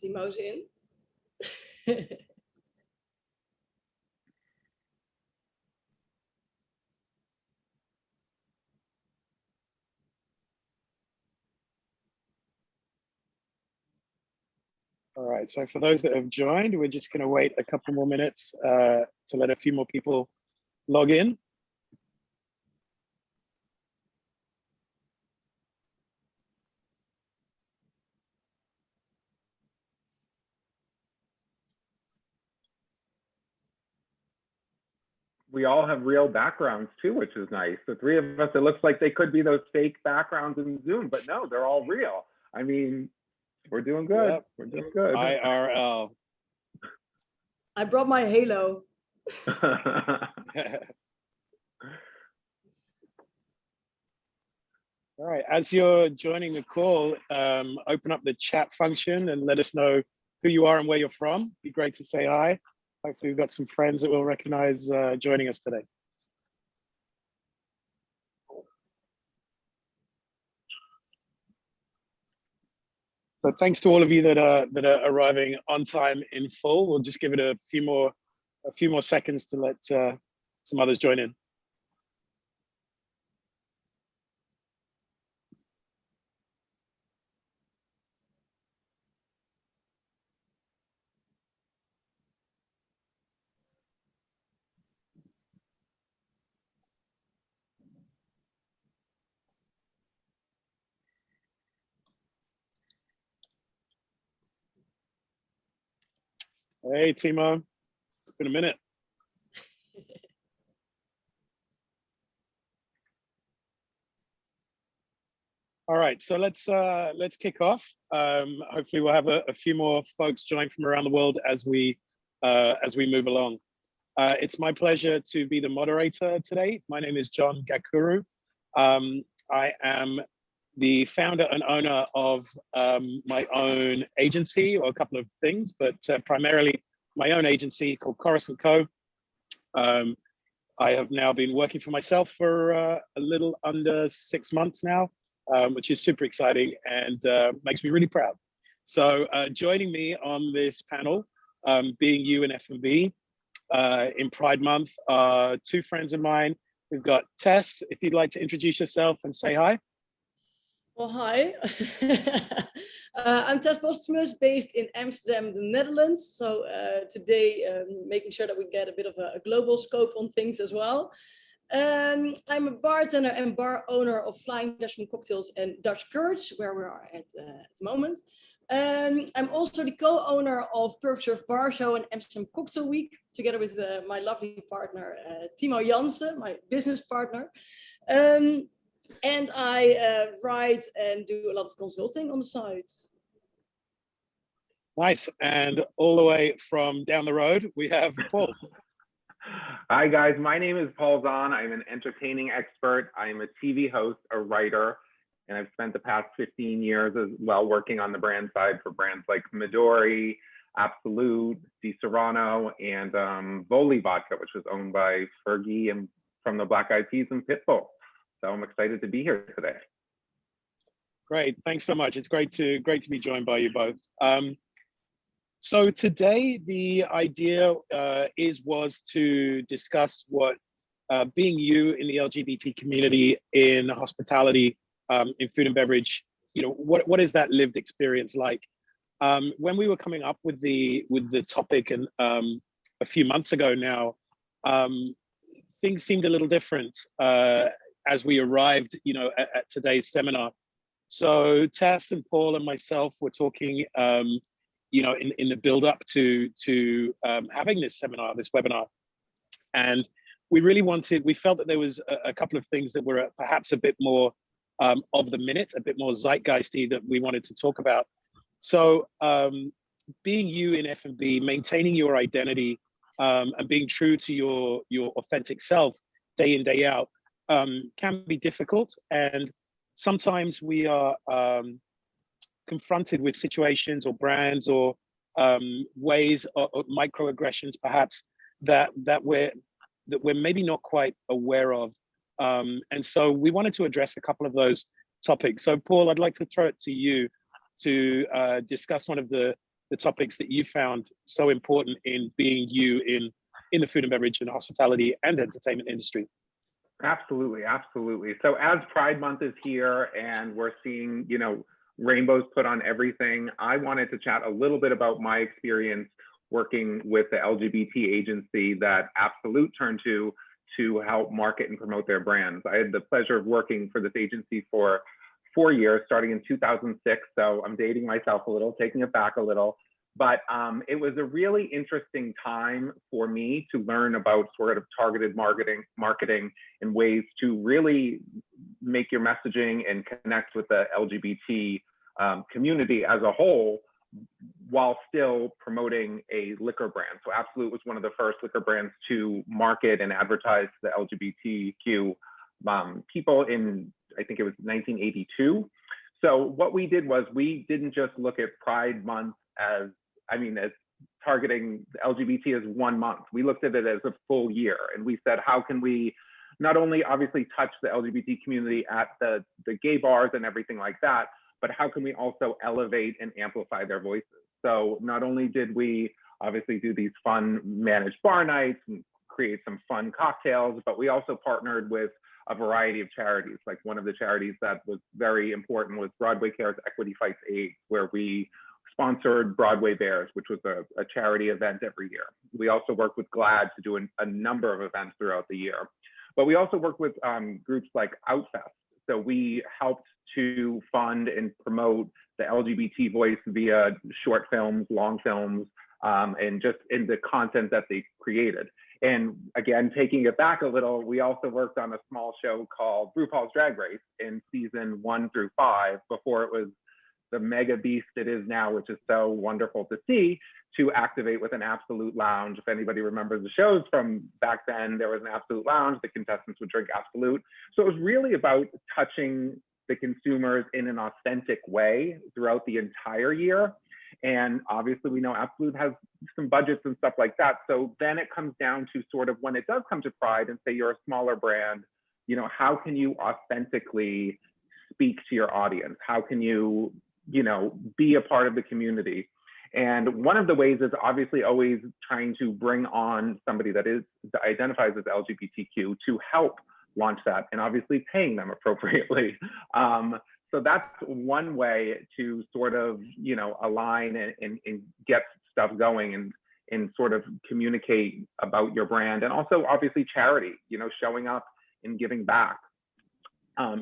Timo's in. All right, so for those that have joined, we're just going to wait a couple more minutes to let a few more people log in. We all have real backgrounds too, which is nice. The three of us, it looks like they could be those fake backgrounds in Zoom, but no, they're all real. I mean, we're doing good. Yep. We're doing good. IRL. I brought my halo. All right, as you're joining the call, open up the chat function and let us know who you are and where you're from. It'd be great to say hi. Hopefully we've got some friends that will recognize joining us today. So thanks to all of you that are arriving on time in full. We'll just give it a few more seconds to let some others join in. Hey, Timo. It's been a minute. All right, so let's kick off. Hopefully, we'll have a few more folks join from around the world as we move along. It's my pleasure to be the moderator today. My name is John Gakuru. I am the founder and owner of my own agency, or a couple of things, but primarily my own agency called Chorus & Co. I have now been working for myself for a little under 6 months now, which is super exciting and makes me really proud. So joining me on this panel, being you and F&B in Pride Month, are two friends of mine. We've got Tess, if you'd like to introduce yourself and say hi. Well, hi. I'm Tess Posthumus, based in Amsterdam, the Netherlands. So today, making sure that we get a bit of a global scope on things as well. I'm a bartender and bar owner of Flying Dutchman Cocktails and Dutch Courage, where we are at the moment. I'm also the co-owner of Performative Bar Show and Amsterdam Cocktail Week, together with my lovely partner, Timo Jansen, my business partner. And I write and do a lot of consulting on the side. Nice. And all the way from down the road, we have Paul. Hi, guys. My name is Paul Zahn. I'm an entertaining expert. I'm a TV host, a writer, and I've spent the past 15 years as well working on the brand side for brands like Midori, Absolute, Di Serrano, and Voli Vodka, which was owned by Fergie and from the Black Eyed Peas and Pitbull. So I'm excited to be here today. Great, thanks so much. It's great to be joined by you both. So today the idea was to discuss what being you in the LGBT community in hospitality, in food and beverage, you know, what is that lived experience like? When we were coming up with the topic and a few months ago now, things seemed a little different as we arrived, you know, at today's seminar. So Tess and Paul and myself were talking, you know, in the build up to having this seminar, this webinar. And we felt that there was a couple of things that were perhaps a bit more of the minute, a bit more zeitgeisty that we wanted to talk about. So being you in F&B, maintaining your identity and being true to your authentic self day in, day out can be difficult. And sometimes we are confronted with situations or brands or ways or microaggressions perhaps that we're maybe not quite aware of. And so we wanted to address a couple of those topics. So Paul, I'd like to throw it to you to discuss one of the the topics that you found so important in being you in the food and beverage and hospitality and entertainment industry. Absolutely, absolutely. So as Pride Month is here and we're seeing, you know, rainbows put on everything, I wanted to chat a little bit about my experience working with the LGBT agency that Absolute turned to help market and promote their brands. I had the pleasure of working for this agency for 4 years, starting in 2006. So I'm dating myself a little, taking it back a little. But it was a really interesting time for me to learn about sort of targeted marketing and ways to really make your messaging and connect with the LGBT community as a whole, while still promoting a liquor brand. So Absolute was one of the first liquor brands to market and advertise to the LGBTQ people in, I think it was 1982. So what we did was we didn't just look at Pride Month as targeting the LGBT as 1 month. We looked at it as a full year, and we said, how can we not only obviously touch the LGBT community at the gay bars and everything like that, but how can we also elevate and amplify their voices? So not only did we obviously do these fun managed bar nights and create some fun cocktails, but we also partnered with a variety of charities. Like one of the charities that was very important was Broadway Cares Equity Fights AIDS, where we sponsored Broadway Bears, which was a charity event every year. We also worked with GLAAD to do a number of events throughout the year. But we also worked with groups like Outfest. So we helped to fund and promote the LGBT voice via short films, long films, and just in the content that they created. And again, taking it back a little, we also worked on a small show called RuPaul's Drag Race in season 1 through 5 before it was the mega beast it is now, which is so wonderful to see, to activate with an Absolute lounge. If anybody remembers the shows from back then, there was an Absolute lounge, the contestants would drink Absolute. So it was really about touching the consumers in an authentic way throughout the entire year. And obviously we know Absolute has some budgets and stuff like that. So then it comes down to sort of when it does come to Pride and say you're a smaller brand, you know, how can you authentically speak to your audience? How can you be a part of the community? And one of the ways is obviously always trying to bring on somebody that identifies as LGBTQ to help launch that, and obviously paying them appropriately. So that's one way to sort of, align and get stuff going and sort of communicate about your brand. And also obviously charity, showing up and giving back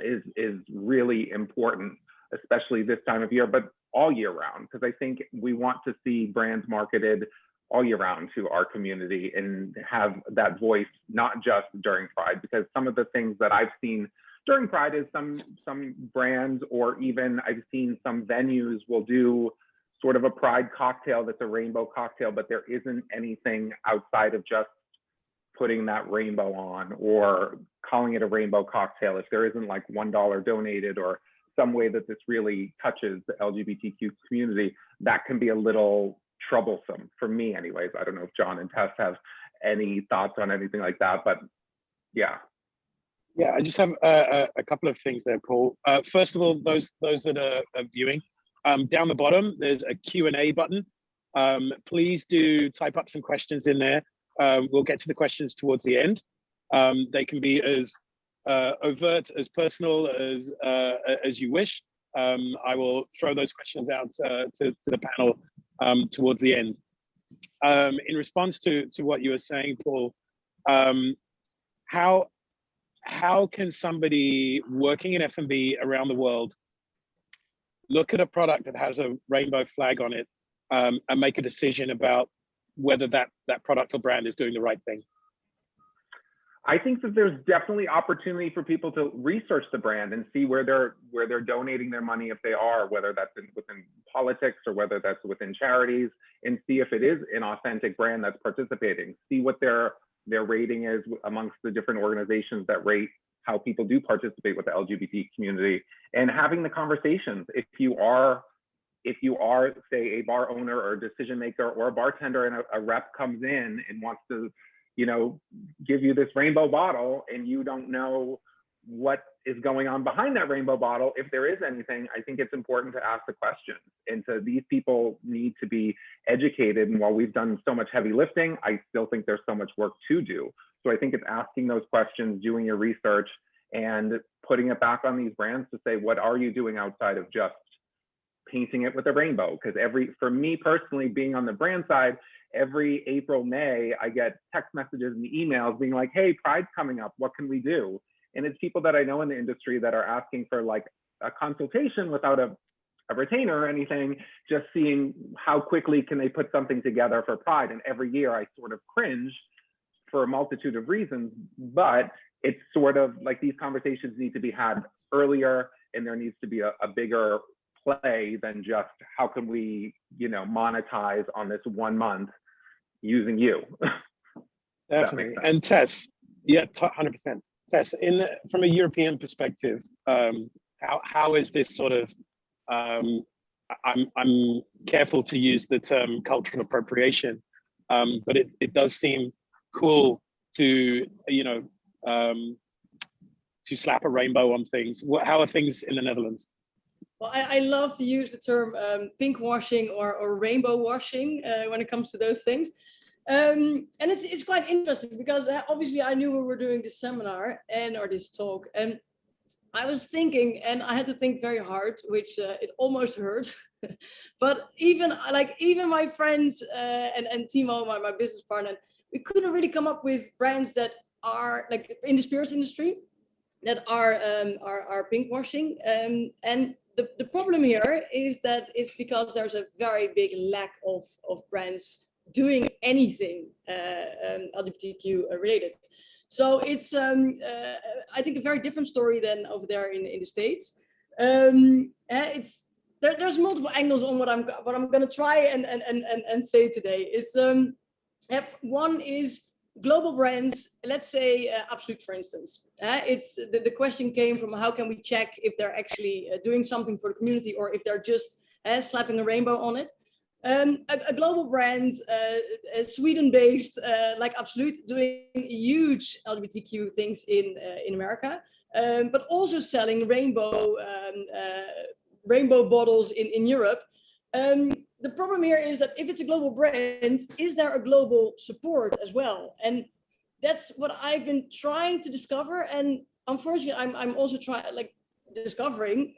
is really important, especially this time of year, but all year round, because I think we want to see brands marketed all year round to our community and have that voice, not just during Pride, because some of the things that I've seen during Pride is some brands, or even I've seen some venues will do sort of a Pride cocktail that's a rainbow cocktail, but there isn't anything outside of just putting that rainbow on or calling it a rainbow cocktail. If there isn't like $1 donated or some way that this really touches the LGBTQ community, that can be a little troublesome for me anyways. I don't know if John and Tess have any thoughts on anything like that, but yeah. Yeah, I just have a couple of things there, Paul. First of all, those that are viewing, down the bottom, there's a Q&A button. Please do type up some questions in there. We'll get to the questions towards the end. They can be as overt, as personal as you wish. I will throw those questions out to the panel towards the end. In response to what you were saying, Paul, how can somebody working in F&B around the world look at a product that has a rainbow flag on it and make a decision about whether that product or brand is doing the right thing? I think that there's definitely opportunity for people to research the brand and see where they're donating their money, if they are, whether that's within politics or whether that's within charities, and see if it is an authentic brand that's participating. See what their rating is amongst the different organizations that rate how people do participate with the LGBT community, and having the conversations. If you are, say, a bar owner or a decision maker or a bartender, and a rep comes in and wants to give you this rainbow bottle, and you don't know what is going on behind that rainbow bottle. If there is anything, I think it's important to ask the questions. And so these people need to be educated. And while we've done so much heavy lifting, I still think there's so much work to do. So I think it's asking those questions, doing your research, and putting it back on these brands to say, what are you doing outside of just painting it with a rainbow? Because for me personally, being on the brand side, every April, May, I get text messages and emails being like, hey, Pride's coming up, what can we do? And it's people that I know in the industry that are asking for like a consultation without a retainer or anything, just seeing how quickly can they put something together for Pride. And every year I sort of cringe for a multitude of reasons, but it's sort of like these conversations need to be had earlier, and there needs to be a bigger play than just how can we, monetize on this 1 month using you. Definitely. And Tess, yeah, 100%. Tess, from a European perspective, how is this sort of? I'm careful to use the term cultural appropriation, but it does seem cool to to slap a rainbow on things. How are things in the Netherlands? Well, I love to use the term pink washing or rainbow washing when it comes to those things. And it's quite interesting because obviously I knew we were doing this seminar or this talk, and I was thinking, and I had to think very hard, which it almost hurt. But even my friends and Timo, my business partner, we couldn't really come up with brands that are like in the spirits industry that are pink washing. And the problem here is that it's because there's a very big lack of brands doing anything LGBTQ related. So it's I think a very different story than over there in the States. There's multiple angles on what I'm going to try and say today. It's one is global brands. Let's say Absolut, for instance. It's the question came from how can we check if they're actually doing something for the community or if they're just slapping a rainbow on it. A global brand, Sweden-based, like Absolut, doing huge LGBTQ things in America, but also selling rainbow bottles in Europe. The problem here is that if it's a global brand, is there a global support as well? And that's what I've been trying to discover. And unfortunately, I'm also discovering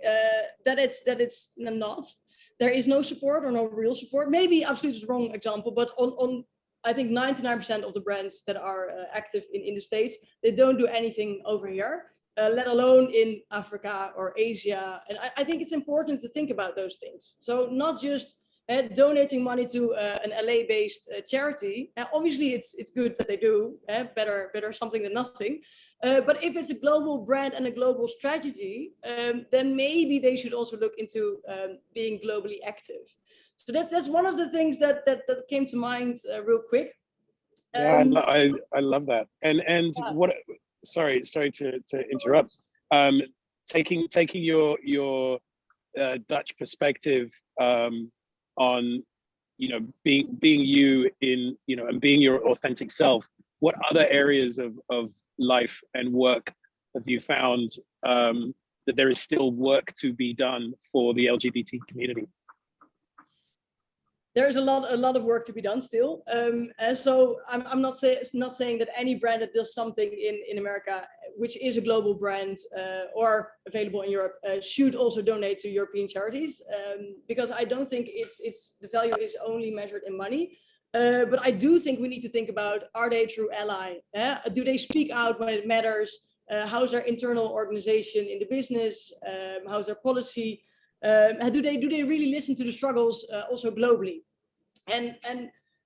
that it's not. There is no support or no real support. Maybe Absolut is the wrong example, but on I think 99% of the brands that are active in the States, they don't do anything over here, let alone in Africa or Asia. And I think it's important to think about those things. So not just donating money to an LA-based charity. Obviously, it's good that they do. Better something than nothing. But if it's a global brand and a global strategy, then maybe they should also look into being globally active. So that's one of the things that came to mind real quick. Yeah, I love that. And what? Sorry to interrupt. Taking your Dutch perspective on being you in and being your authentic self. What other areas of life and work have you found that there is still work to be done for the LGBT community? There's a lot of work to be done still. And so I'm not saying that any brand that does something in America, which is a global brand or available in Europe, should also donate to European charities, because I don't think it's the value is only measured in money. But I do think we need to think about, are they a true ally? Do they speak out when it matters? How's their internal organization in the business? How's their policy? Do they really listen to the struggles also globally? And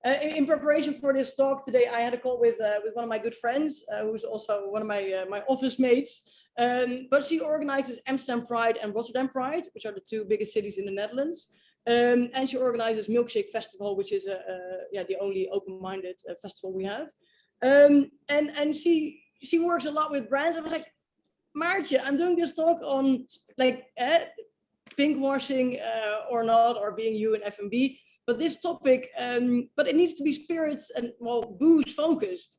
in preparation for this talk today, I had a call with one of my good friends, who's also one of my office mates. But she organizes Amsterdam Pride and Rotterdam Pride, which are the two biggest cities in the Netherlands. And she organizes Milkshake Festival, which is the only open-minded festival we have. And she works a lot with brands. I was like, Maartje, I'm doing this talk on pink washing or not, or being you in F&B, but this topic, but it needs to be spirits and booze focused.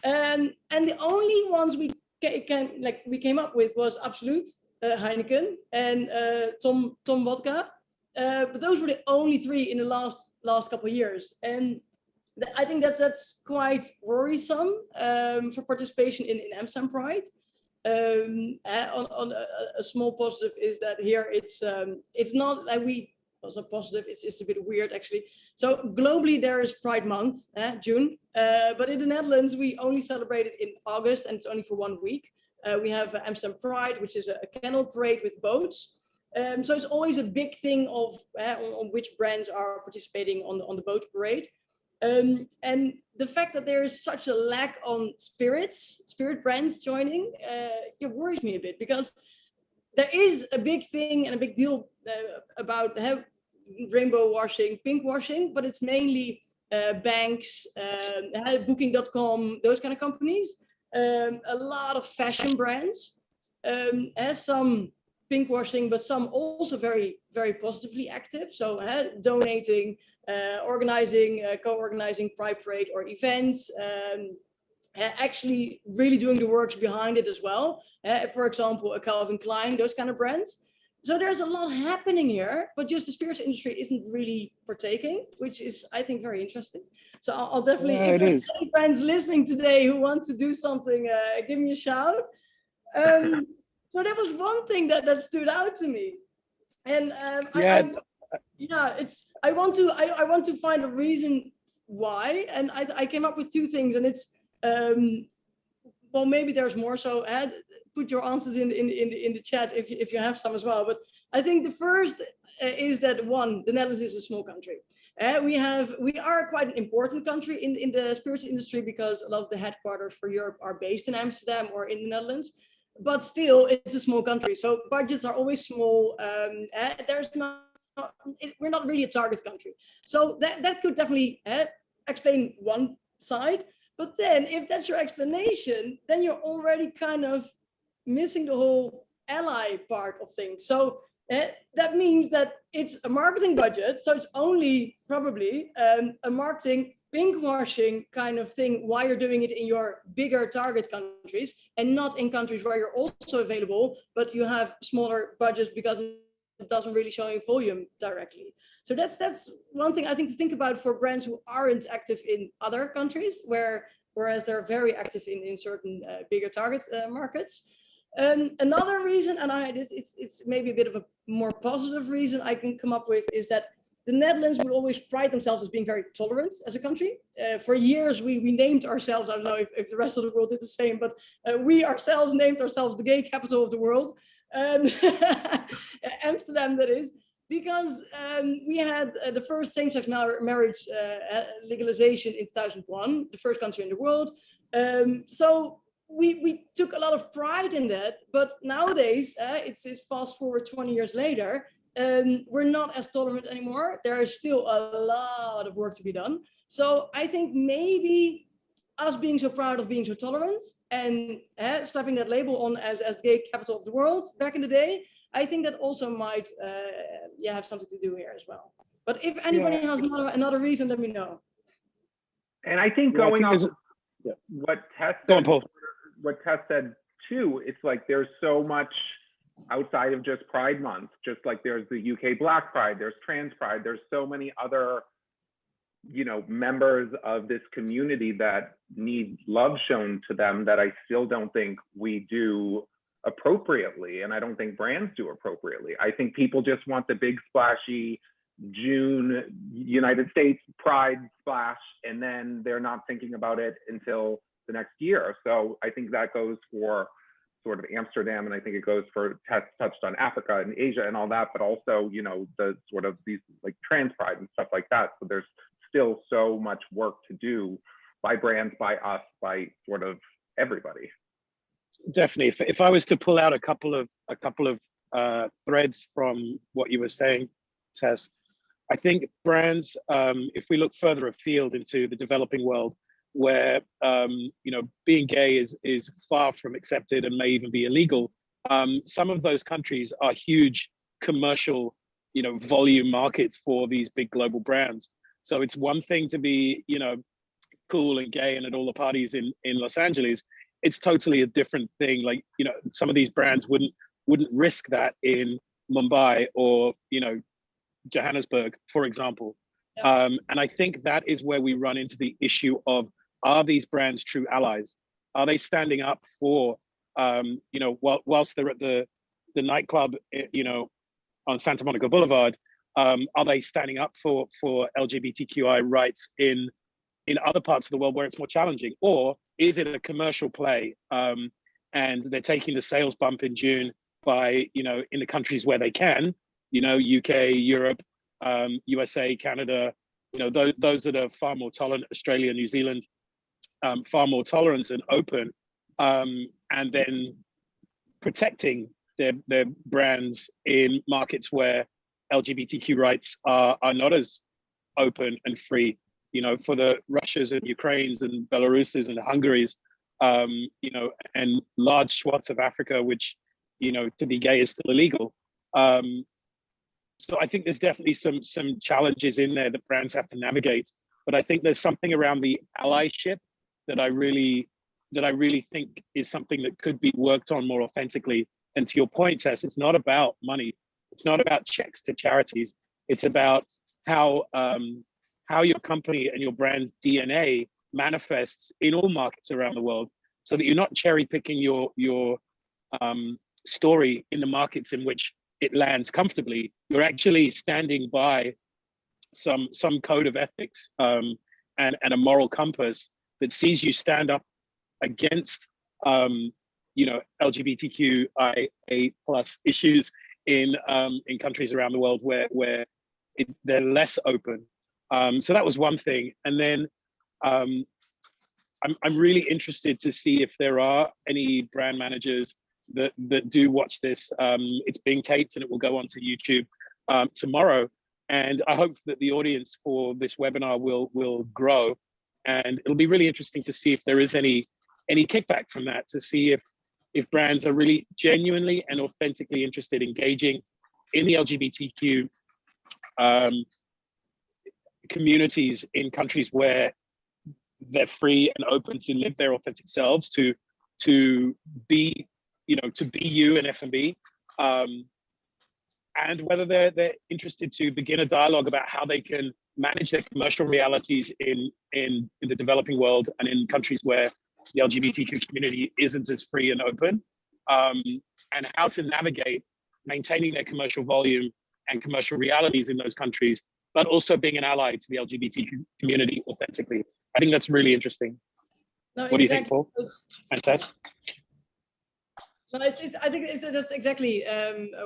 And the only ones we we came up with was Absolut, Heineken, and Tom Vodka. But those were the only three in the last couple of years, and I think that's quite worrisome for participation in Amsterdam Pride. On a small positive is that here it's not like we also positive. It's a bit weird actually. So globally there is Pride Month, June, but in the Netherlands we only celebrate it in August, and it's only for 1 week. We have Amsterdam Pride, which is a canal parade with boats. So it's always a big thing of on which brands are participating on the boat parade. And the fact that there is such a lack on spirit brands joining, it worries me a bit, because there is a big thing and a big deal about rainbow washing, pink washing, but it's mainly banks, booking.com, those kind of companies, a lot of fashion brands, has some pink washing, but some also very, very positively active. So donating, organizing, co-organizing Pride Parade or events, actually really doing the works behind it as well. For example, a Calvin Klein, those kind of brands. So there's a lot happening here, but just the spirits industry isn't really partaking, which is, I think, very interesting. So I'll definitely, if there's any friends listening today who want to do something, give me a shout. So that was one thing that stood out to me. And I want to find a reason why, and I came up with two things, and it's well, maybe there's more, so put your answers in the chat if you have some as well. But I think the first is that, one, the Netherlands is a small country. We are quite an important country in the spirits industry, because a lot of the headquarters for Europe are based in Amsterdam or in the Netherlands. But still, it's a small country, so budgets are always small. We're not really a target country, so that could definitely explain one side. But then, if that's your explanation, then you're already kind of missing the whole ally part of things. So that means that it's a marketing budget, so it's only probably a marketing pink washing kind of thing while you're doing it in your bigger target countries, and not in countries where you're also available, but you have smaller budgets because it doesn't really show in volume directly. So that's one thing I think to think about for brands who aren't active in other countries, whereas they're very active in certain bigger target markets. Another reason, and it's maybe a bit of a more positive reason I can come up with, is that the Netherlands would always pride themselves as being very tolerant as a country. For years, we named ourselves, I don't know if the rest of the world did the same, but we ourselves named ourselves the gay capital of the world. Amsterdam, that is, because we had the first same-sex marriage legalization in 2001, the first country in the world. So we took a lot of pride in that, but nowadays, it's fast forward 20 years later, we're not as tolerant anymore. There is still a lot of work to be done. So I think maybe us being so proud of being so tolerant and slapping that label on as gay capital of the world back in the day, I think that also might have something to do here as well. But if anybody has another reason, let me know. And I think going off what Tess said too, it's like there's so much outside of just Pride Month, just like there's the UK Black Pride, there's Trans Pride, there's so many other, members of this community that need love shown to them that I still don't think we do appropriately, and I don't think brands do appropriately. I think people just want the big splashy June United States Pride splash, and then they're not thinking about it until the next year. So I think that goes for sort of Amsterdam, and I think it goes for touched on Africa and Asia and all that, but also, the sort of these like Trans Pride and stuff like that. So there's still so much work to do by brands, by us, by sort of everybody. Definitely. If I was to pull out a couple of threads from what you were saying, Tess, I think brands, if we look further afield into the developing world, where being gay is far from accepted and may even be illegal, some of those countries are huge commercial, volume markets for these big global brands. So it's one thing to be, cool and gay and at all the parties in Los Angeles. it's totally a different thing. Like, you know, some of these brands wouldn't risk that in Mumbai or, you know, Johannesburg, for example. Yeah. And I think that is where we run into the issue of, are these brands true allies? Are they standing up for, you know, whilst they're at the nightclub, you know, on Santa Monica Boulevard, are they standing up for LGBTQI rights in other parts of the world where it's more challenging? Or is it a commercial play, and they're taking the sales bump in June by, you know, in the countries where they can, you know, UK, Europe, USA, Canada, you know, those that are far more tolerant, Australia, New Zealand, far more tolerant and open, and then protecting their brands in markets where LGBTQ rights are not as open and free. You know, for the Russias and Ukraines and Belaruses and Hungaries, you know, and large swaths of Africa, which, you know, to be gay is still illegal. So I think there's definitely some challenges in there that brands have to navigate. But I think there's something around the allyship that I really think is something that could be worked on more authentically. And to your point, Tess, it's not about money. It's not about checks to charities. It's about how your company and your brand's DNA manifests in all markets around the world, so that you're not cherry picking your story in the markets in which it lands comfortably. You're actually standing by some code of ethics, and a moral compass that sees you stand up against, you know, LGBTQIA plus issues in countries around the world where they're less open. So that was one thing. And then I'm really interested to see if there are any brand managers that do watch this. It's being taped and it will go onto YouTube tomorrow. And I hope that the audience for this webinar will grow. And it'll be really interesting to see if there is any kickback from that, to see if brands are really genuinely and authentically interested in engaging in the LGBTQ communities in countries where they're free and open to live their authentic selves, to be, you know, to be you in F&B, and whether they're interested to begin a dialogue about how they can manage their commercial realities in the developing world and in countries where the LGBTQ community isn't as free and open, and how to navigate maintaining their commercial volume and commercial realities in those countries, but also being an ally to the LGBTQ community authentically. I think that's really interesting. No, what do you think, Paul and Tess? No, I think that's exactly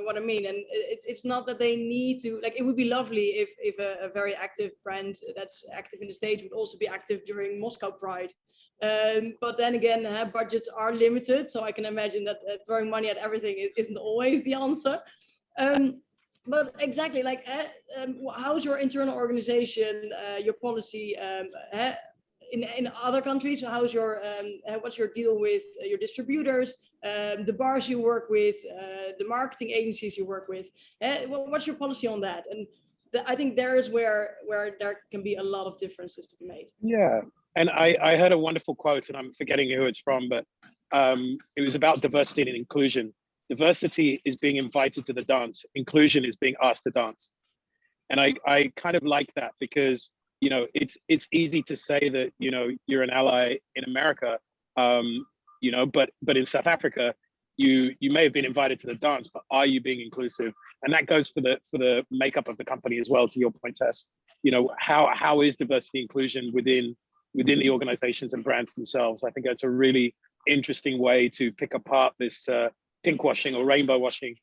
what I mean. And it's not that they need to, like, it would be lovely if a very active brand that's active in the States would also be active during Moscow Pride. But then again, budgets are limited. So I can imagine that throwing money at everything isn't always the answer. But exactly, like, how's your internal organization, your policy in other countries? How's your what's your deal with your distributors, the bars you work with, the marketing agencies you work with? What's your policy on that? And I think there is where there can be a lot of differences to be made. Yeah, and I heard a wonderful quote, and I'm forgetting who it's from, but it was about diversity and inclusion. Diversity is being invited to the dance. Inclusion is being asked to dance. And I kind of like that, because, you know, it's easy to say that, you know, you're an ally in America, you know, but in South Africa, you may have been invited to the dance, but are you being inclusive? And that goes for the makeup of the company as well, to your point, Tess. You know, how is diversity inclusion within the organizations and brands themselves? I think that's a really interesting way to pick apart this pink washing or rainbow washing,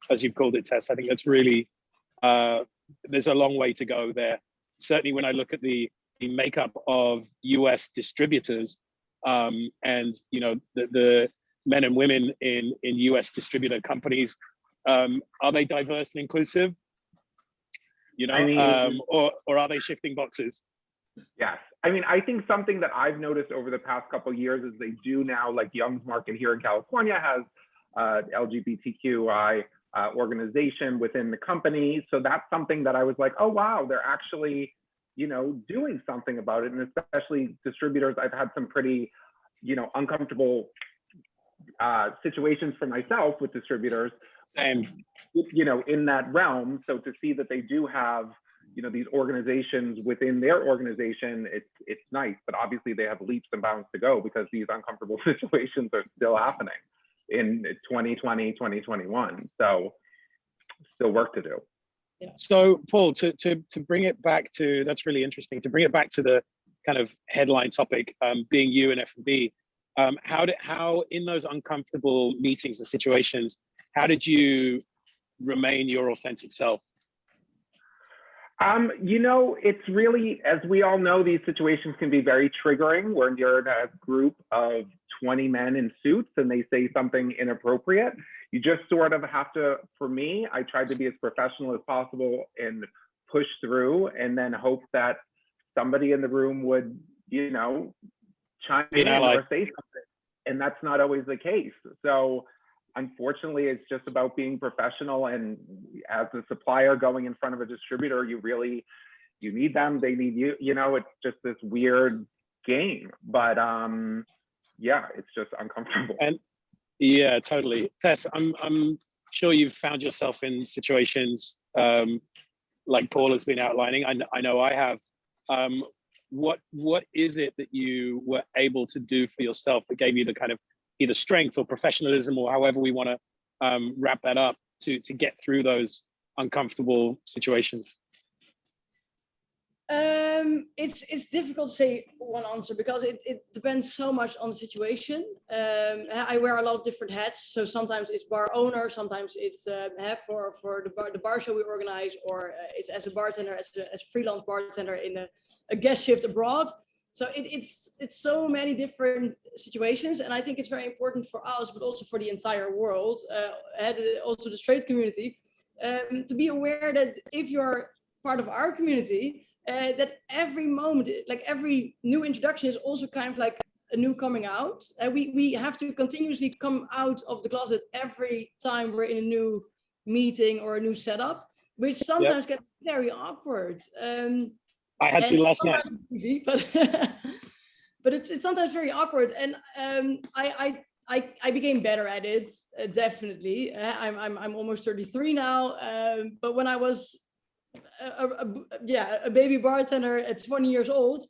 as you've called it, Tess. I think that's really, there's a long way to go there. Certainly when I look at the makeup of US distributors, and, you know, the men and women in US distributor companies, are they diverse and inclusive? You know, I mean, or are they shifting boxes? Yes. I mean, I think something that I've noticed over the past couple of years is they do now, like Young's Market here in California has LGBTQI organization within the company. So that's something that I was like, oh, wow, they're actually, you know, doing something about it. And especially distributors, I've had some pretty uncomfortable situations for myself with distributors, Same. in that realm. So to see that they do have, these organizations within their organization, it's nice, but obviously they have leaps and bounds to go because these uncomfortable situations are still happening in 2020, 2021. So still work to do. Yeah. So Paul, to bring it back to, that's really interesting, to bring it back to the kind of headline topic, being you and F&B, how in those uncomfortable meetings and situations, how did you remain your authentic self? It's really, as we all know, these situations can be very triggering when you're in a group of 20 men in suits and they say something inappropriate. You just sort of have to, for me, I tried to be as professional as possible and push through, and then hope that somebody in the room would, chime in or say something. And that's not always the case. So unfortunately, it's just about being professional. And as a supplier going in front of a distributor, you need them, they need you, it's just this weird game. But yeah, it's just uncomfortable. And yeah, totally. Tess, I'm sure you've found yourself in situations like Paul has been outlining. I know I have. What is it that you were able to do for yourself that gave you the kind of either strength or professionalism, or however we want to wrap that up, to get through those uncomfortable situations? It's difficult to say one answer because it depends so much on the situation. I wear a lot of different hats, so sometimes it's bar owner, sometimes it's for the bar show we organize, or it's as a bartender, as a freelance bartender in a guest shift abroad. So it's so many different situations, and I think it's very important for us, but also for the entire world, also the straight community, to be aware that if you're part of our community, that every moment, like every new introduction, is also kind of like a new coming out. We have to continuously come out of the closet every time we're in a new meeting or a new setup, which sometimes gets very awkward. I had to last night. It's easy, but it's sometimes very awkward, and I became better at it, definitely. I'm almost 33 now, but when I was a baby bartender at 20 years old,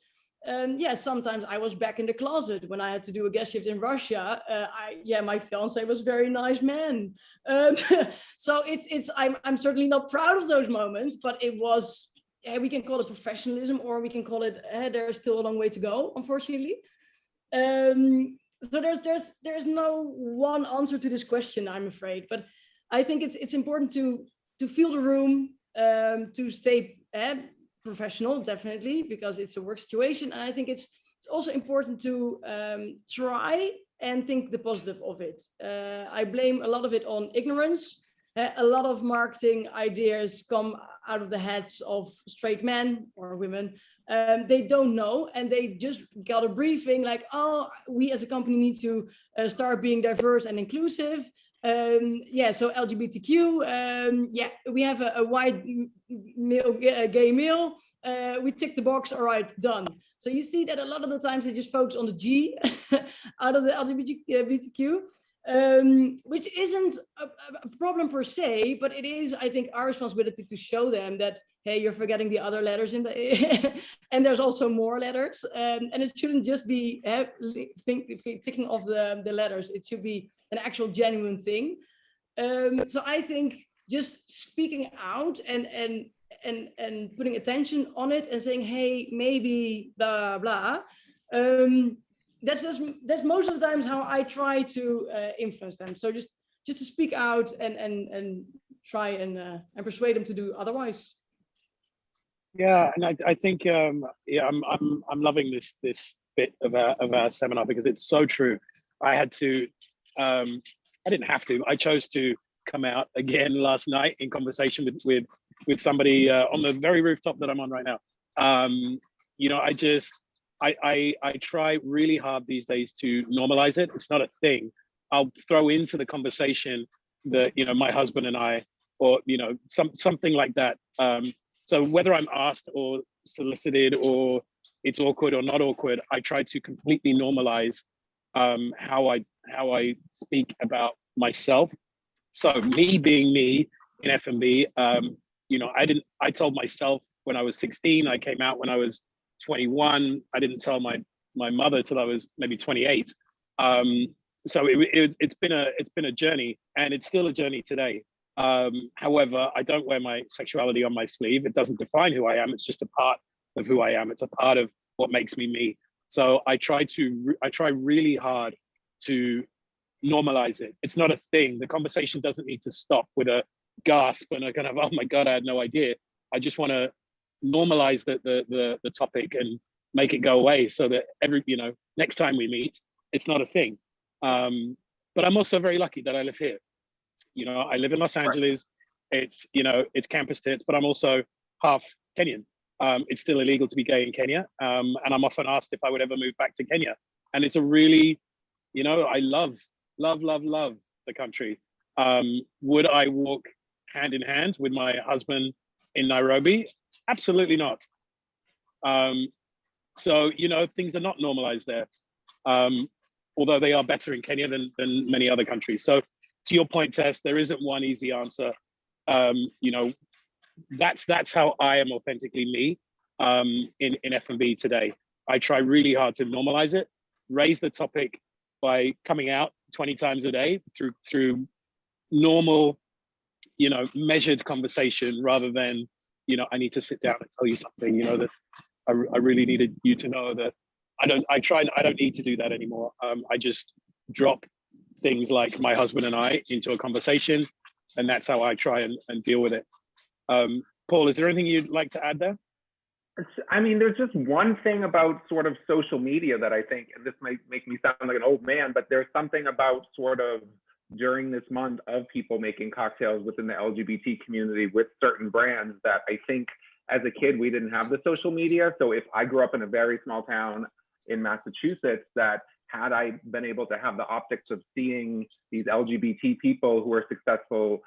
sometimes I was back in the closet when I had to do a guest shift in Russia. My fiance was a very nice man, so I'm certainly not proud of those moments, but it was, we can call it professionalism, or we can call it there's still a long way to go, unfortunately. So there's no one answer to this question, I'm afraid, but I think it's important to feel the room, to stay professional, definitely, because it's a work situation. And I think it's also important to try and think the positive of it. I blame a lot of it on ignorance. A lot of marketing ideas come out of the heads of straight men or women. They don't know, and they just got a briefing like, oh, we as a company need to start being diverse and inclusive. So LGBTQ, we have a white male, gay male, we tick the box, all right, done. So you see that a lot of the times they just focus on the G out of the LGBTQ, which isn't a problem per se, but it is, I think, our responsibility to show them that, hey, you're forgetting the other letters in the and there's also more letters, and it shouldn't just be ticking off the letters. It should be an actual genuine thing. So I think just speaking out and putting attention on it and saying, hey, maybe blah blah. That's most of the times how I try to influence them. So just to speak out and try and persuade them to do otherwise. Yeah, and I think I'm loving this bit of our seminar, because it's so true. I had to, I didn't have to. I chose to come out again last night in conversation with somebody on the very rooftop that I'm on right now. I try really hard these days to normalize it. It's not a thing. I'll throw into the conversation that, my husband and I, or, something like that. So whether I'm asked or solicited, or it's awkward or not awkward, I try to completely normalize how I speak about myself. So me being me in F&B, you know, I told myself when I was 16, I came out when I was 21. I didn't tell my mother till I was maybe 28. So it's been a journey, and it's still a journey today. However, I don't wear my sexuality on my sleeve. It doesn't define who I am. It's just a part of who I am. It's a part of what makes me me. So I try really hard to normalize it. It's not a thing. The conversation doesn't need to stop with a gasp and a kind of, oh my God, I had no idea. I just want to normalize the topic and make it go away so that next time we meet, it's not a thing. But I'm also very lucky that I live here. You know, I live in Los Angeles. It's campus tits, but I'm also half Kenyan. It's still illegal to be gay in Kenya. And I'm often asked if I would ever move back to Kenya. And it's a really, I love the country. Would I walk hand in hand with my husband in Nairobi? Absolutely not. So, things are not normalized there. Although they are better in Kenya than many other countries. So to your point, Tess, there isn't one easy answer. That's how I am authentically me in F&B today. I try really hard to normalize it, raise the topic by coming out 20 times a day through normal, measured conversation rather than, I need to sit down and tell you something, that I really needed you to know that I don't need to do that anymore. I just drop things like my husband and I into a conversation, and that's how I try and deal with it. Paul, is there anything you'd like to add there? I mean, there's just one thing about sort of social media that I think, and this might make me sound like an old man, but there's something about sort of during this month of people making cocktails within the LGBT community with certain brands that I think as a kid, we didn't have the social media. So if I grew up in a very small town in Massachusetts, that had I been able to have the optics of seeing these LGBT people who are successful,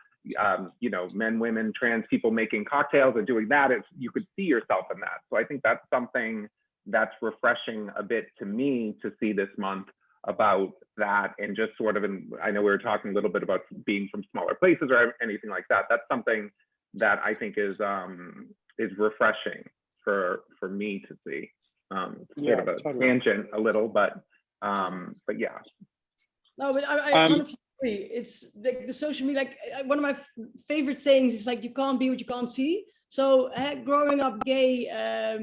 men, women, trans people making cocktails and doing that, you could see yourself in that. So I think that's something that's refreshing a bit to me to see this month about that. And just sort of, I know we were talking a little bit about being from smaller places or anything like that. That's something that I think is refreshing for me to see. Sort of a tangent a little, but yeah. No, but I 100% agree. It's the social media. Like one of my favorite sayings is like, you can't be what you can't see. So growing up gay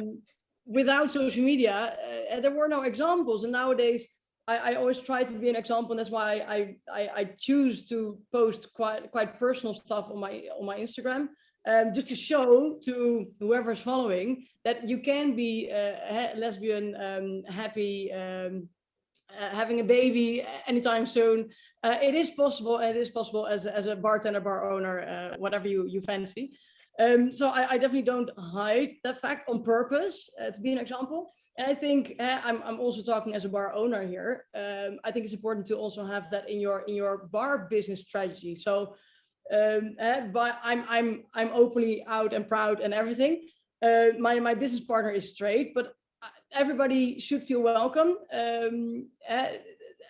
without social media, there were no examples. And nowadays, I always try to be an example. And that's why I choose to post quite personal stuff on my Instagram. Just to show to whoever's following that you can be lesbian, happy, having a baby anytime soon. It is possible. It is possible as a bartender, bar owner, whatever you fancy. So I definitely don't hide that fact on purpose to be an example. And I think I'm also talking as a bar owner here. I think it's important to also have that in your bar business strategy. So. But I'm openly out and proud and everything. My business partner is straight, but everybody should feel welcome.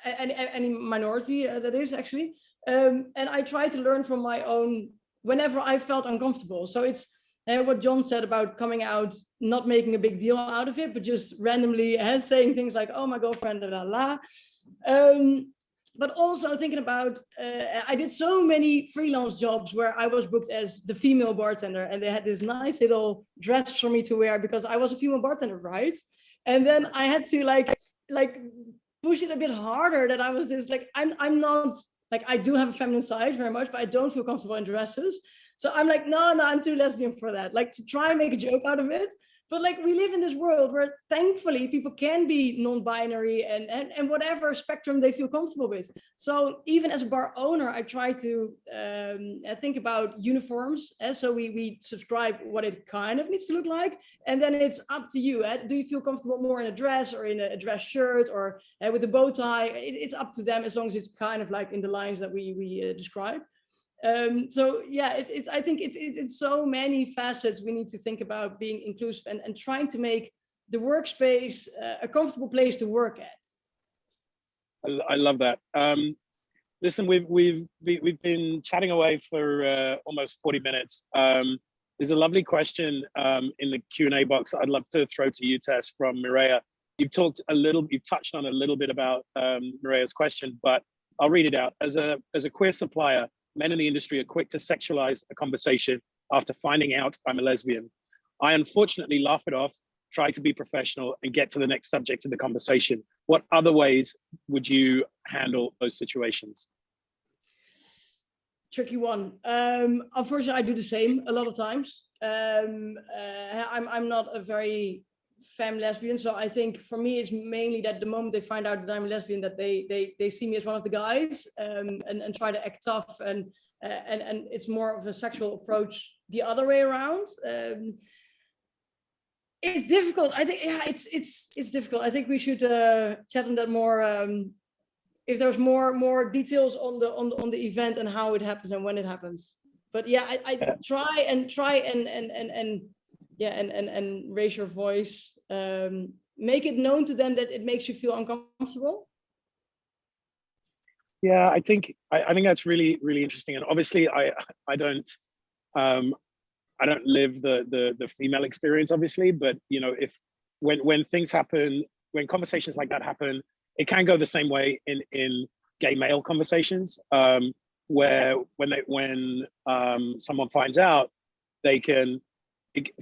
Any minority that is actually. And I try to learn from my own whenever I felt uncomfortable. So it's what John said about coming out, not making a big deal out of it, but just randomly saying things like, "Oh, my girlfriend, la la." But also thinking about, I did so many freelance jobs where I was booked as the female bartender, and they had this nice little dress for me to wear because I was a female bartender, right? And then I had to like push it a bit harder that I was this like I'm not like, I do have a feminine side very much, but I don't feel comfortable in dresses. So I'm like, no, I'm too lesbian for that. Like to try and make a joke out of it. But like we live in this world where thankfully people can be non-binary and whatever spectrum they feel comfortable with. So even as a bar owner, I try to think about uniforms. So we subscribe what it kind of needs to look like. And then it's up to you. Do you feel comfortable more in a dress or in a dress shirt or with a bow tie? It's up to them as long as it's kind of like in the lines that we describe. So yeah, I think it's so many facets we need to think about being inclusive and trying to make the workspace a comfortable place to work at. I love that. Listen, we've been chatting away for almost 40 minutes. There's a lovely question in the Q&A box I'd love to throw to you, Tess, from Mireia. You've touched on a little bit about Mireia's question, but I'll read it out. As a queer supplier, men in the industry are quick to sexualize a conversation after finding out I'm a lesbian. I unfortunately laugh it off, try to be professional, and get to the next subject of the conversation. What other ways would you handle those situations? Tricky one. Unfortunately, I do the same a lot of times. I'm not a very femme lesbian, so I think for me it's mainly that the moment they find out that I'm a lesbian, that they see me as one of the guys, and try to act tough, and it's more of a sexual approach the other way around. It's difficult. I think, yeah, it's difficult. I think we should chat on that more. If there's more details on the event and how it happens and when it happens. But yeah, I try and raise your voice. Make it known to them that it makes you feel uncomfortable. Yeah, I think that's really, really interesting. And obviously I don't live the female experience, obviously, but you know, when things happen, when conversations like that happen, it can go the same way in gay male conversations, where when someone finds out, they can,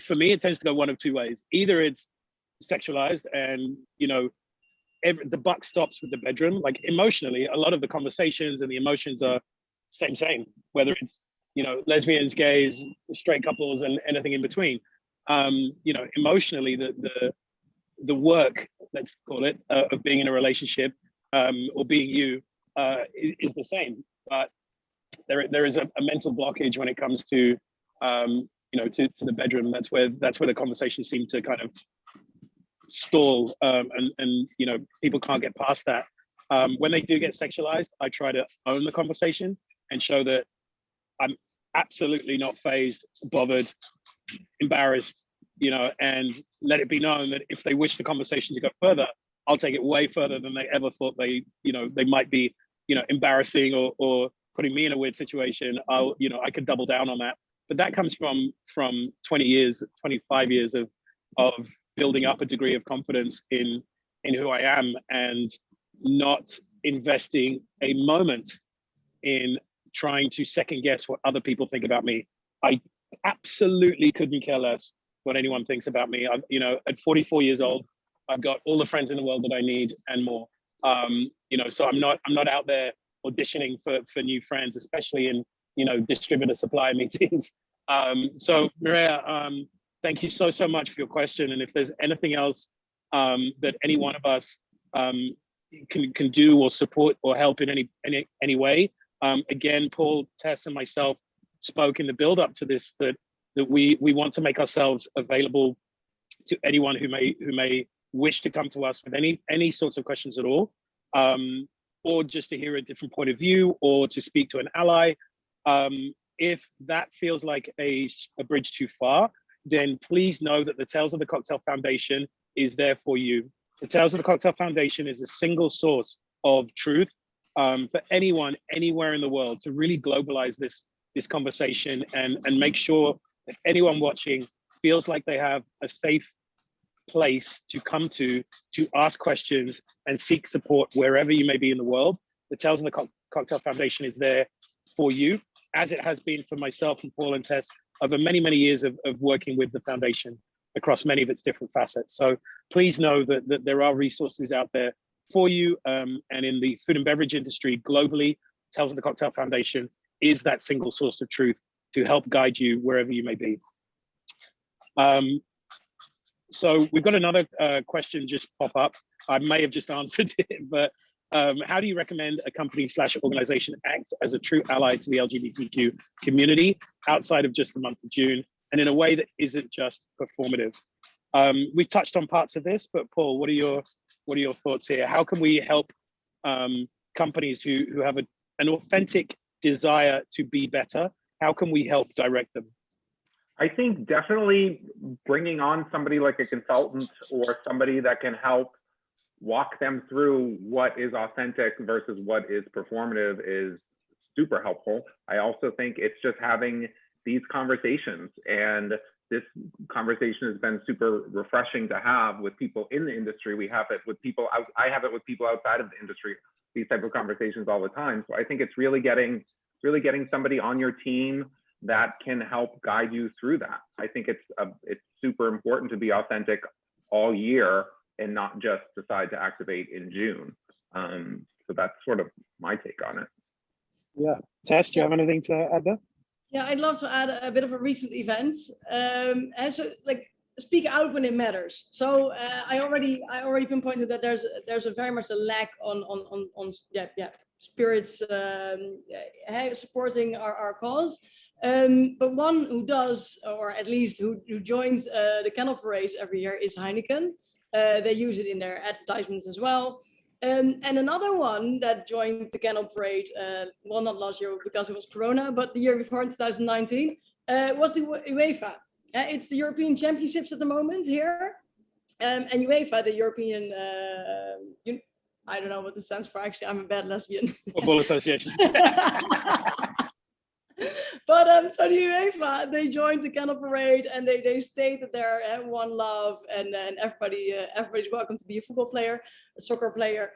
for me, it tends to go one of two ways. Either it's sexualized and, you know, the buck stops with the bedroom. Like emotionally, a lot of the conversations and the emotions are same, whether it's, you know, lesbians, gays, straight couples, and anything in between. You know, emotionally, the work, let's call it, of being in a relationship or being you is the same. But there is a mental blockage when it comes to, you know, to the bedroom. That's where the conversations seem to kind of stall, and you know, people can't get past that. When they do get sexualized, I try to own the conversation and show that I'm absolutely not fazed, bothered, embarrassed, you know, and let it be known that if they wish the conversation to go further, I'll take it way further than they ever thought they might be, you know, embarrassing or putting me in a weird situation. I could double down on that. But that comes from 20 years, 25 years of building up a degree of confidence in who I am, and not investing a moment in trying to second guess what other people think about me. I absolutely couldn't care less what anyone thinks about me. You know, at 44 years old, I've got all the friends in the world that I need and more. You know, so I'm not out there auditioning for new friends, especially in, you know, distributor supplier meetings. So Mireia, thank you so much for your question. And if there's anything else that any one of us can do or support or help in any way, again, Paul, Tess, and myself spoke in the build up to this that we want to make ourselves available to anyone who may wish to come to us with any sorts of questions at all, or just to hear a different point of view, or to speak to an ally. If that feels like a bridge too far, then please know that the Tales of the Cocktail Foundation is there for you. The Tales of the Cocktail Foundation is a single source of truth for anyone, anywhere in the world, to really globalize this conversation and make sure that anyone watching feels like they have a safe place to come to ask questions and seek support wherever you may be in the world. The Tales of the Cocktail Foundation is there for you, as it has been for myself and Paul and Tess over many years of working with the foundation across many of its different facets. So please know that there are resources out there for you, and in the food and beverage industry globally, Tales of the Cocktail Foundation is that single source of truth to help guide you wherever you may be. So we've got another question just pop up. I may have just answered it, but how do you recommend a company / organization act as a true ally to the LGBTQ community outside of just the month of June, and in a way that isn't just performative? We've touched on parts of this, but Paul, what are your thoughts here? How can we help companies who have an authentic desire to be better? How can we help direct them? I think definitely bringing on somebody like a consultant or somebody that can help walk them through what is authentic versus what is performative is super helpful. I also think it's just having these conversations, and this conversation has been super refreshing to have with people in the industry. We have it with people, I have it with people outside of the industry, these type of conversations all the time. So I think it's really getting somebody on your team that can help guide you through that. I think it's super important to be authentic all year and not just decide to activate in June. So that's sort of my take on it. Yeah, Tess, do you have anything to add there? Yeah, I'd love to add a bit of a recent events. And so like speak out when it matters. So I already pinpointed that there's a very much a lack on spirits supporting our cause. But one who does, or at least who joins the Canal Parade every year is Heineken. They use it in their advertisements as well. And another one that joined the Canal Parade, well, not last year because it was Corona, but the year before in 2019, was the UEFA. It's the European Championships at the moment here. And UEFA, the European, I don't know what this stands for, actually, I'm a bad lesbian. Football Association. But so the UEFA, they joined the Canal Parade, and they state that they're one love, and everybody's welcome to be a football player, a soccer player.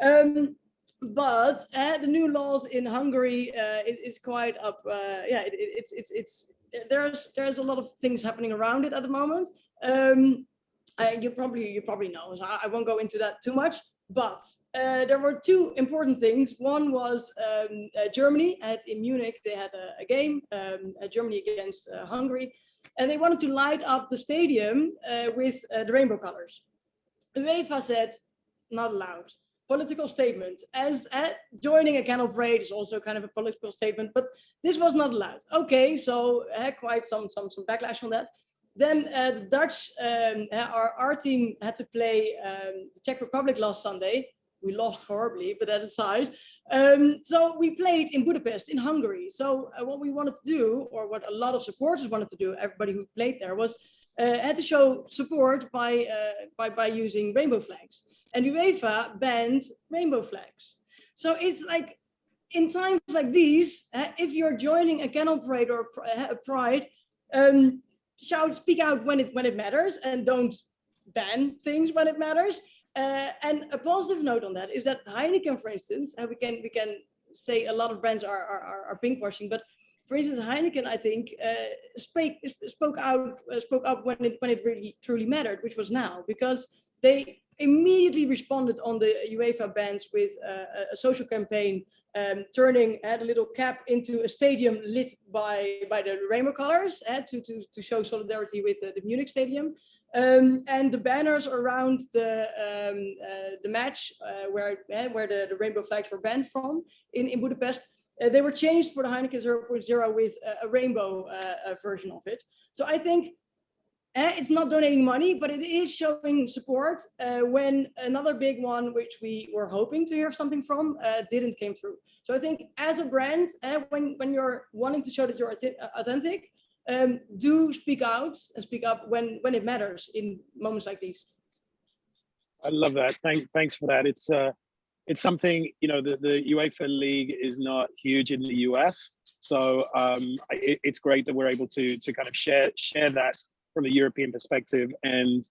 But the new laws in Hungary is quite up. There's a lot of things happening around it at the moment. You probably know, so I won't go into that too much. But there were two important things. One was Germany. In Munich, they had a game, Germany against Hungary, and they wanted to light up the stadium with the rainbow colors. UEFA said, not allowed. Political statement. As joining a Canal Parade is also kind of a political statement, but this was not allowed. Okay, so quite some backlash on that. Then the Dutch, our team had to play the Czech Republic last Sunday. We lost horribly, but that aside. So we played in Budapest, in Hungary. So what we wanted to do, or what a lot of supporters wanted to do, everybody who played there, was had to show support by using rainbow flags. And UEFA banned rainbow flags. So it's like, in times like these, if you're joining a Canal Parade or a Pride, speak out when it matters, and don't ban things when it matters. And a positive note on that is that Heineken, for instance, we can say a lot of brands are pinkwashing, but for instance, Heineken, I think, spoke up when it really truly mattered, which was now, because they immediately responded on the UEFA bans with a social campaign, turning a little cap into a stadium lit by the rainbow colors to show solidarity with the Munich stadium, and the banners around the match where the rainbow flags were banned from in Budapest. They were changed for the Heineken 0.0 with a rainbow version of it. So I think it's not donating money, but it is showing support when another big one, which we were hoping to hear something from, didn't came through. So I think as a brand, when you're wanting to show that you're authentic, do speak out and speak up when it matters in moments like these. I love that. Thanks for that. It's something, the UEFA League is not huge in the US, so it's great that we're able to kind of share that from a European perspective, and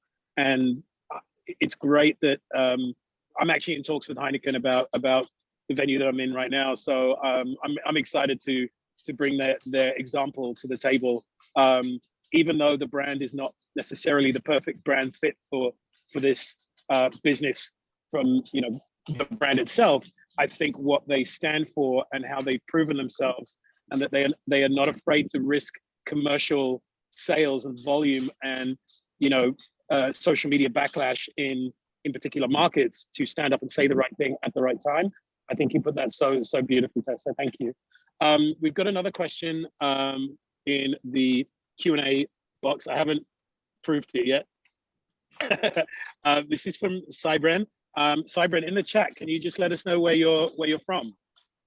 it's great that I'm actually in talks with Heineken about the venue that I'm in right now. So I'm excited to bring their example to the table, even though the brand is not necessarily the perfect brand fit for this business from the brand itself. I think what they stand for and how they've proven themselves, and that they are not afraid to risk commercial sales and volume and social media backlash in particular markets to stand up and say the right thing at the right time. I think you put that so beautifully, Tess. So thank you. We've got another question in the Q&A box. I haven't proved it yet. This is from Cybren. Cybren, in the chat, can you just let us know where you're from?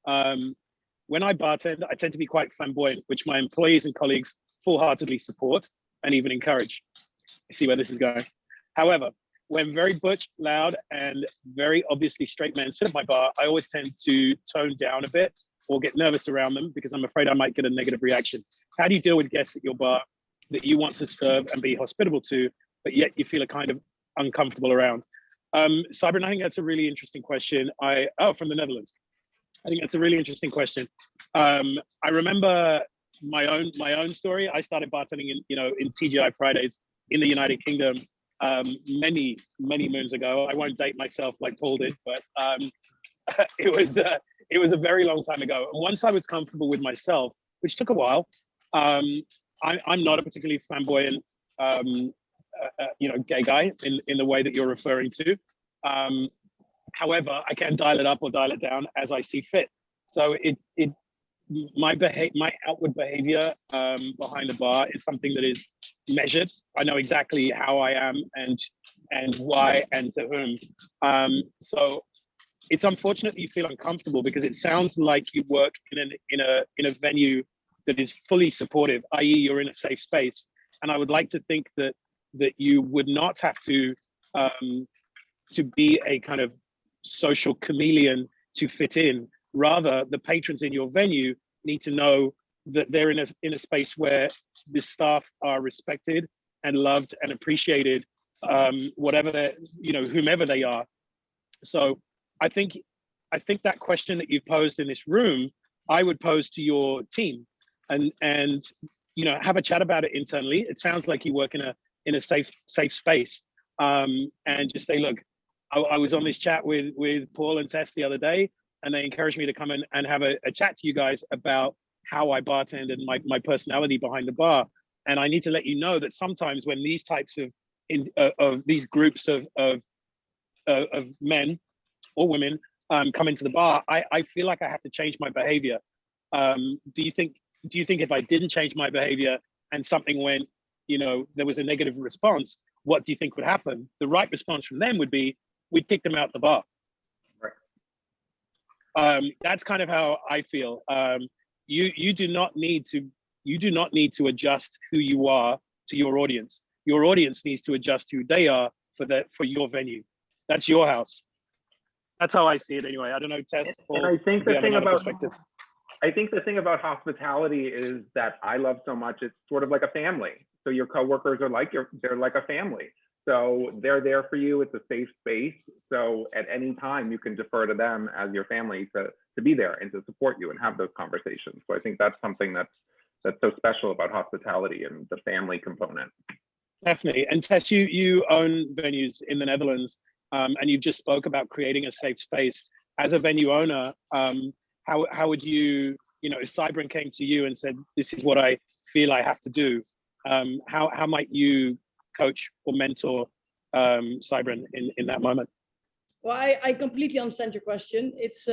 When I bartend, I tend to be quite flamboyant, which my employees and colleagues full-heartedly support and even encourage. I see where this is going. However, when very butch, loud, and very obviously straight men sit at my bar, I always tend to tone down a bit or get nervous around them because I'm afraid I might get a negative reaction. How do you deal with guests at your bar that you want to serve and be hospitable to, but yet you feel a kind of uncomfortable around? Cybran, I think that's a really interesting question. From the Netherlands. I think that's a really interesting question. I remember my own story. I started bartending in TGI Fridays in the United Kingdom many moons ago. I won't date myself like Paul did, but it was a very long time ago. And once I was comfortable with myself, which took a while, I'm not a particularly flamboyant, gay guy in the way that you're referring to. However, I can dial it up or dial it down as I see fit. So my outward behavior behind the bar is something that is measured. I know exactly how I am and why and to whom. So it's unfortunate that you feel uncomfortable because it sounds like you work in a venue that is fully supportive, i.e., you're in a safe space. And I would like to think that you would not have to be a kind of social chameleon to fit in. Rather, the patrons in your venue need to know that they're in a space where the staff are respected and loved and appreciated, whomever they are. So I think that question that you've posed in this room, I would pose to your team and have a chat about it internally. It sounds like you work in a safe space, and just say, look, I was on this chat with Paul and Tess the other day, and they encouraged me to come in and have a chat to you guys about how I bartend and my personality behind the bar. And I need to let you know that sometimes when these types of these groups of men or women come into the bar, I feel like I have to change my behavior. Do you think if I didn't change my behavior and something went, there was a negative response, what do you think would happen? The right response from them would be, we'd kick them out the bar. Right. That's kind of how I feel. You do not need to adjust who you are to your audience. Your audience needs to adjust who they are for your venue. That's your house. That's how I see it anyway. I don't know, Tess. And I think the thing about hospitality is that I love so much. It's sort of like a family. So your coworkers are they're like a family. So they're there for you. It's a safe space. So at any time you can defer to them as your family to be there and to support you and have those conversations. So I think that's something that's so special about hospitality and the family component. Definitely. And Tess, you own venues in the Netherlands, and you've just spoke about creating a safe space. As a venue owner, how would you, if Cybran came to you and said, this is what I feel I have to do, how might you coach or mentor Cybran in that moment? Well, I completely understand your question. It's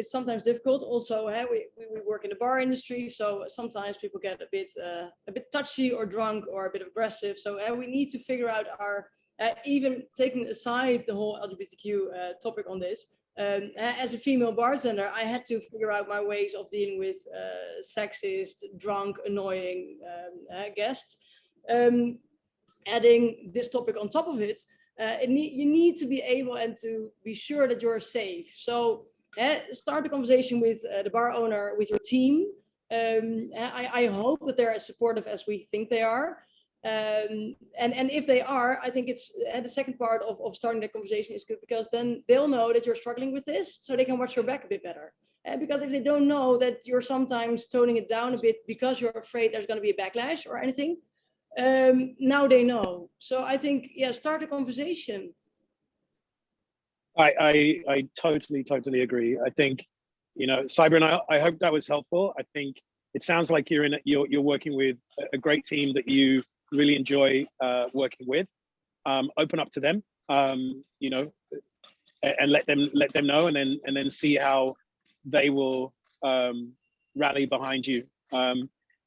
sometimes difficult. Also, we work in the bar industry, so sometimes people get a bit touchy or drunk or a bit aggressive. So we need to figure out our even taking aside the whole LGBTQ topic on this. As a female bartender, I had to figure out my ways of dealing with sexist, drunk, annoying guests. Adding this topic on top of it, you need to be able and to be sure that you're safe. So start the conversation with the bar owner, with your team. I hope that they're as supportive as we think they are. And if they are, I think it's the second part of starting the conversation is good, because then they'll know that you're struggling with this, so they can watch your back a bit better. Because if they don't know that you're sometimes toning it down a bit because you're afraid there's going to be a backlash or anything, now they know. So I think, start a conversation. I totally agree. I think, Cybran, I hope that was helpful. I think it sounds like you're working with a great team that you really enjoy working with. Open up to them, and let them know, and then see how they will rally behind you.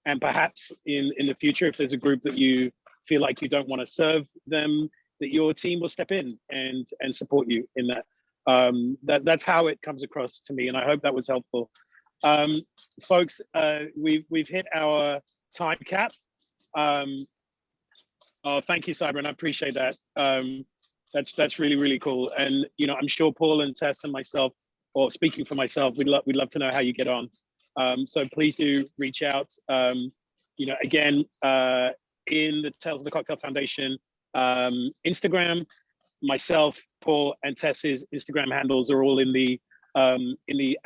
And perhaps in the future, if there's a group that you feel like you don't want to serve them, that your team will step in and support you in that. That's how it comes across to me, and I hope that was helpful. Folks, we've hit our time cap. Oh, thank you, Cybran. I appreciate that. That's really, really cool. And I'm sure Paul and Tess and myself, or speaking for myself, we'd love to know how you get on. So please do reach out. Again, in the Tales of the Cocktail Foundation Instagram, myself, Paul, and Tess's Instagram handles are all in the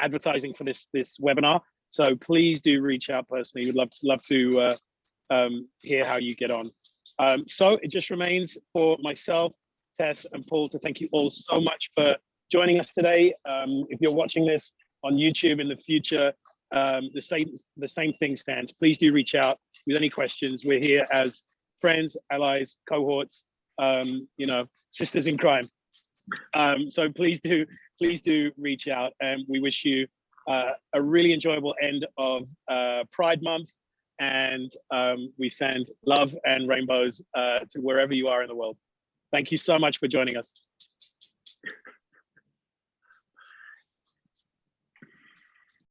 advertising for this webinar. So please do reach out personally. We'd love to hear how you get on. So it just remains for myself, Tess, and Paul to thank you all so much for joining us today. If you're watching this on YouTube in the future, the same thing stands. Please do reach out with any questions. We're here as friends, allies, cohorts, sisters in crime. So please do reach out, and we wish you a really enjoyable end of Pride Month, and we send love and rainbows to wherever you are in the world. Thank you so much for joining us.